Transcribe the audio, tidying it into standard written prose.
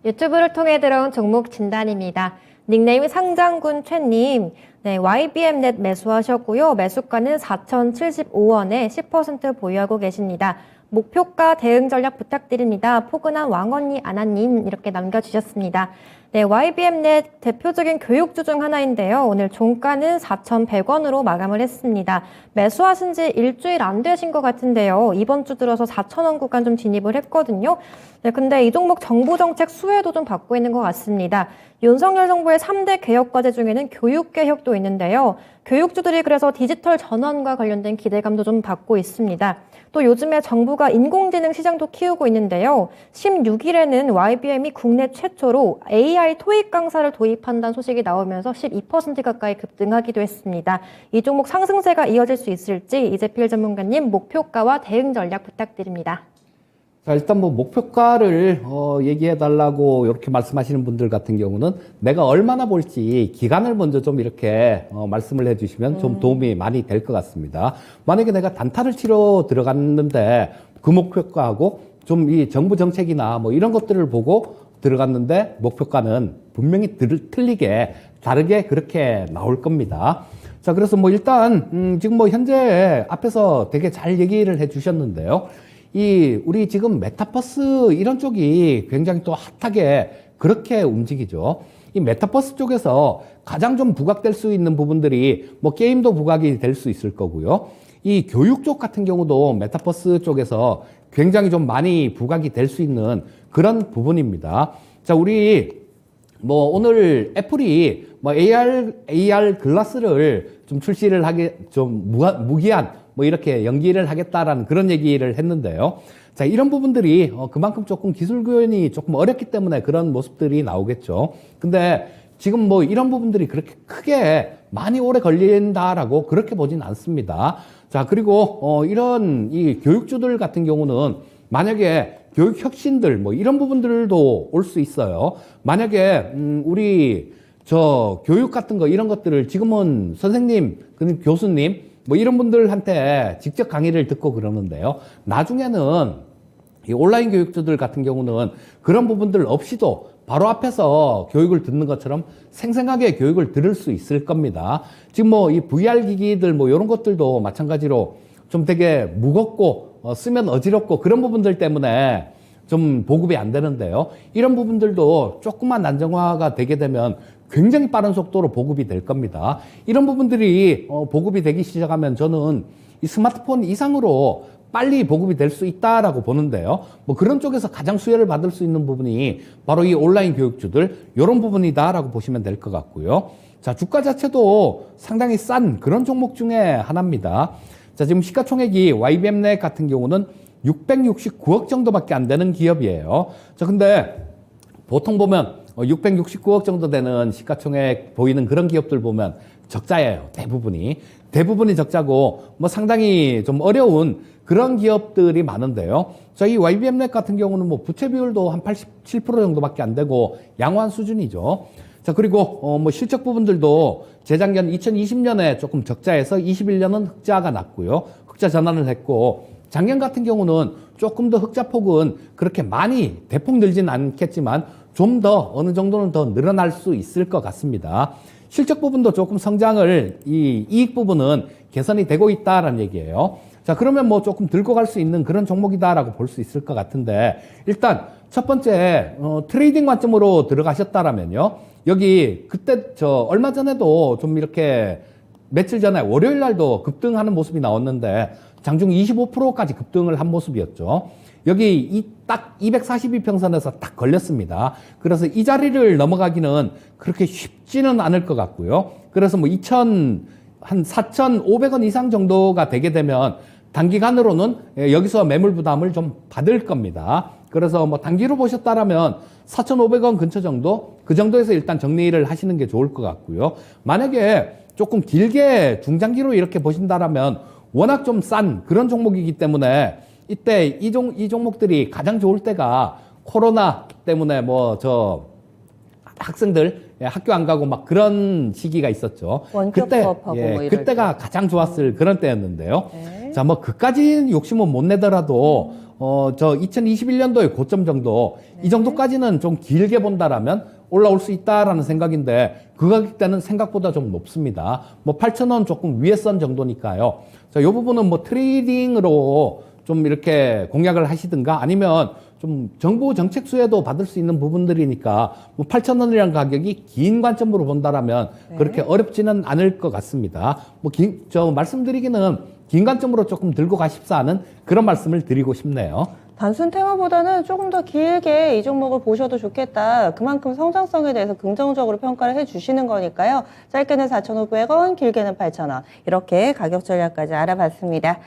유튜브를 통해 들어온 종목 진단입니다. 닉네임 상장군 최님, 네, YBM넷 매수하셨고요. 매수가는 4,075원에 10% 보유하고 계십니다. 목표가 대응 전략 부탁드립니다. 포근한 왕언니 아나님 이렇게 남겨주셨습니다. 네, YBM넷 대표적인 교육주 중 하나인데요. 오늘 종가는 4,100원으로 마감을 했습니다. 매수하신 지 일주일 안 되신 것 같은데요. 이번 주 들어서 4,000원 구간 좀 진입을 했거든요. 네, 근데 이 종목 정부 정책 수혜도 좀 받고 있는 것 같습니다. 윤석열 정부의 3대 개혁 과제 중에는 교육 개혁도 있는데요. 교육주들이 그래서 디지털 전환과 관련된 기대감도 좀 받고 있습니다. 또 요즘에 정부가 인공지능 시장도 키우고 있는데요. 16일에는 YBM이 국내 최초로 AI 토익 강사를 도입한다는 소식이 나오면서 12% 가까이 급등하기도 했습니다. 이 종목 상승세가 이어질 수 있을지 이재필 전문가님 목표가와 대응 전략 부탁드립니다. 자, 일단 뭐 목표가를 얘기해 달라고 이렇게 말씀하시는 분들 같은 경우는 내가 얼마나 볼지 기간을 먼저 좀 이렇게 말씀을 해 주시면 좀 도움이 많이 될 것 같습니다. 만약에 내가 단타를 치러 들어갔는데 그 목표가하고 좀 이 정부 정책이나 뭐 이런 것들을 보고 들어갔는데 목표가는 분명히 틀리게 다르게 그렇게 나올 겁니다. 자, 그래서 뭐 일단 지금 뭐 현재 앞에서 되게 잘 얘기를 해 주셨는데요. 우리 지금 메타버스 이런 쪽이 굉장히 또 핫하게 그렇게 움직이죠. 이 메타버스 쪽에서 가장 좀 부각될 수 있는 부분들이 뭐 게임도 부각이 될 수 있을 거고요. 이 교육 쪽 같은 경우도 메타버스 쪽에서 굉장히 좀 많이 부각이 될 수 있는 그런 부분입니다. 자, 우리 뭐 오늘 애플이 뭐 AR 글라스를 좀 출시를 좀 무기한 뭐 이렇게 연기를 하겠다라는 그런 얘기를 했는데요. 자, 이런 부분들이 그만큼 조금 기술 구현이 조금 어렵기 때문에 그런 모습들이 나오겠죠. 근데 지금 뭐 이런 부분들이 그렇게 크게 많이 오래 걸린다라고 그렇게 보진 않습니다. 자, 그리고 이런 이 교육주들 같은 경우는 만약에 교육 혁신들 뭐 이런 부분들도 올 수 있어요. 만약에 우리 교육 같은 거 이런 것들을 지금은 선생님, 교수님 뭐 이런 분들한테 직접 강의를 듣고 그러는데요. 나중에는 이 온라인 교육주들 같은 경우는 그런 부분들 없이도 바로 앞에서 교육을 듣는 것처럼 생생하게 교육을 들을 수 있을 겁니다. 지금 뭐 이 VR 기기들 뭐 이런 것들도 마찬가지로 좀 되게 무겁고 쓰면 어지럽고 그런 부분들 때문에 좀 보급이 안 되는데요. 이런 부분들도 조금만 안정화가 되게 되면 굉장히 빠른 속도로 보급이 될 겁니다. 이런 부분들이 보급이 되기 시작하면 저는 이 스마트폰 이상으로 빨리 보급이 될 수 있다라고 보는데요. 뭐 그런 쪽에서 가장 수혜를 받을 수 있는 부분이 바로 이 온라인 교육주들 이런 부분이다라고 보시면 될 것 같고요. 자, 주가 자체도 상당히 싼 그런 종목 중에 하나입니다. 자, 지금 시가총액이 YBM넷 같은 경우는 669억 정도밖에 안 되는 기업이에요. 자, 근데 보통 보면 669억 정도 되는 시가총액 보이는 그런 기업들 보면 적자예요. 대부분이 적자고 뭐 상당히 좀 어려운 그런 기업들이 많은데요. 저희 YBM넷 같은 경우는 뭐 부채 비율도 한 87% 정도밖에 안 되고 양호한 수준이죠. 자, 그리고 뭐 실적 부분들도 재작년 2020년에 조금 적자에서 21년은 흑자가 났고요. 흑자 전환을 했고 작년 같은 경우는 조금 더 흑자폭은 그렇게 많이 대폭 늘진 않겠지만 좀 더 어느 정도는 더 늘어날 수 있을 것 같습니다. 실적 부분도 조금 성장을 이 이익 부분은 개선이 되고 있다라는 얘기예요. 자, 그러면 뭐 조금 들고 갈 수 있는 그런 종목이다라고 볼 수 있을 것 같은데 일단 첫 번째 트레이딩 관점으로 들어가셨다라면요. 여기 그때 얼마 전에도 좀 이렇게 며칠 전에 월요일 날도 급등하는 모습이 나왔는데 장중 25%까지 급등을 한 모습이었죠. 여기 딱 242평선에서 딱 걸렸습니다. 그래서 이 자리를 넘어가기는 그렇게 쉽지는 않을 것 같고요. 그래서 뭐 한 4,500원 이상 정도가 되게 되면 단기간으로는 여기서 매물 부담을 좀 받을 겁니다. 그래서 뭐 단기로 보셨다라면 4,500원 근처 정도? 그 정도에서 일단 정리를 하시는 게 좋을 것 같고요. 만약에 조금 길게 중장기로 이렇게 보신다라면 워낙 좀 싼 그런 종목이기 때문에 이때 이 종목들이 가장 좋을 때가 코로나 때문에 학생들 학교 안 가고 막 그런 시기가 있었죠. 원격 수업하고 뭐 이럴 그때가 가장 좋았을 그런 때였는데요. 네. 자, 뭐 그까지 욕심은 못 내더라도 저 2021년도의 고점 정도, 이 정도까지는 좀 길게 본다라면 올라올 수 있다라는 생각인데, 그 가격대는 생각보다 좀 높습니다. 뭐 8,000원 조금 위에 선 정도니까요. 자, 이 부분은 뭐 트레이딩으로 좀 이렇게 공략을 하시든가, 아니면 좀 정부 정책 수혜도 받을 수 있는 부분들이니까 뭐 8,000원이라는 가격이 긴 관점으로 본다라면 그렇게 어렵지는 않을 것 같습니다. 뭐 저 말씀드리기는 긴 관점으로 조금 들고 가십사 하는 그런 말씀을 드리고 싶네요. 단순 테마보다는 조금 더 길게 이 종목을 보셔도 좋겠다. 그만큼 성장성에 대해서 긍정적으로 평가를 해주시는 거니까요. 짧게는 4,500원, 길게는 8,000원. 이렇게 가격 전략까지 알아봤습니다.